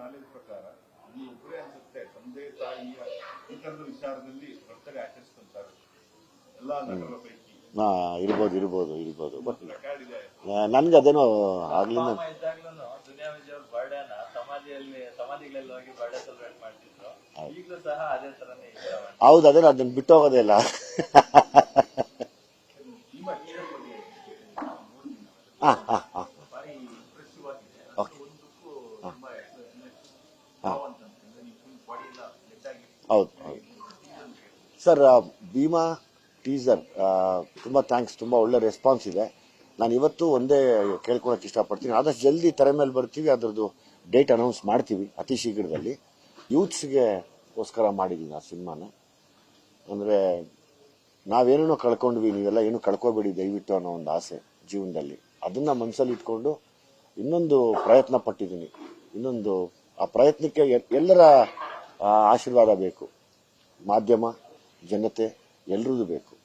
Knowledge ಪ್ರಕಾರ ಈ ಒಬ್ಬರೇ ಅನ್ಸುತ್ತೆ ತಂದೆ ತಾಯಿಯ ಈ ತರದ ವಿಚಾರದಲ್ಲಿ ಬರ್ತಾರೆ ಆಚರಿಸ್ಕೊಂತಾರೆ ಎಲ್ಲಾ ನಟರ ಪೈಕಿ. ಇರ್ಬೋದು ಬಟ್ ರೆಕಾರ್ಡ್ ಇದೆ. ನನ್ಗೆ ಅದೇನೋ ಆಗ್ಲಿಂದ ದುನಿಯಾ ವಿಜಯ್ ಅವ್ರ ಬರ್ಡೇನ ಸಮಾಧಿಗಳಲ್ಲಿ ಹೋಗಿ ಬರ್ಡೇ ಸೆಲೆಬ್ರೇಟ್ ಮಾಡ್ತಿದ್ರು. ಈಗಲೂ ಸಹ ಅದೇ ತರನೇ ಹೌದು, ಅದೇನೋ ಅದನ್ನ ಬಿಟ್ಟು ಹೋಗೋದೇ ಇಲ್ಲ. ಬಾರಿ ಇಂಪ್ರೆಸಿವ್ ಆಗಿದೆ. ಹೌದು ಸರ್. ಭೀಮಾ ಟೀಸರ್ ತುಂಬ ಥ್ಯಾಂಕ್ಸ್, ತುಂಬ ಒಳ್ಳೆ ರೆಸ್ಪಾನ್ಸ್ ಇದೆ. ನಾನು ಇವತ್ತು ಒಂದೇ ಕೇಳ್ಕೊಳಕ್ಕೆ ಇಷ್ಟಪಡ್ತೀನಿ, ಆದಷ್ಟು ಜಲ್ದಿ ತೆರೆ ಮೇಲೆ ಬರ್ತೀವಿ, ಅದರದ್ದು ಡೇಟ್ ಅನೌನ್ಸ್ ಮಾಡ್ತೀವಿ ಅತಿ ಶೀಘ್ರದಲ್ಲಿ. ಯೂತ್ಸ್ಗೋಸ್ಕರ ಮಾಡಿದ್ದೀನಿ ಆ ಸಿನಿಮಾನ. ಅಂದರೆ ನಾವೇನೇನೋ ಕಳ್ಕೊಂಡ್ವಿ, ನೀವೆಲ್ಲ ಏನು ಕಳ್ಕೊಬೇಡಿ ದಯವಿಟ್ಟು ಅನ್ನೋ ಒಂದು ಆಸೆ ಜೀವನದಲ್ಲಿ. ಅದನ್ನು ಮನಸ್ಸಲ್ಲಿ ಇಟ್ಕೊಂಡು ಇನ್ನೊಂದು ಪ್ರಯತ್ನ ಪಟ್ಟಿದ್ದೀನಿ. ಆ ಪ್ರಯತ್ನಕ್ಕೆ ಎಲ್ಲರ ಆಶೀರ್ವಾದ ಬೇಕು, ಮಾಧ್ಯಮ, ಜನತೆ, ಎಲ್ಲರದ್ದು ಬೇಕು.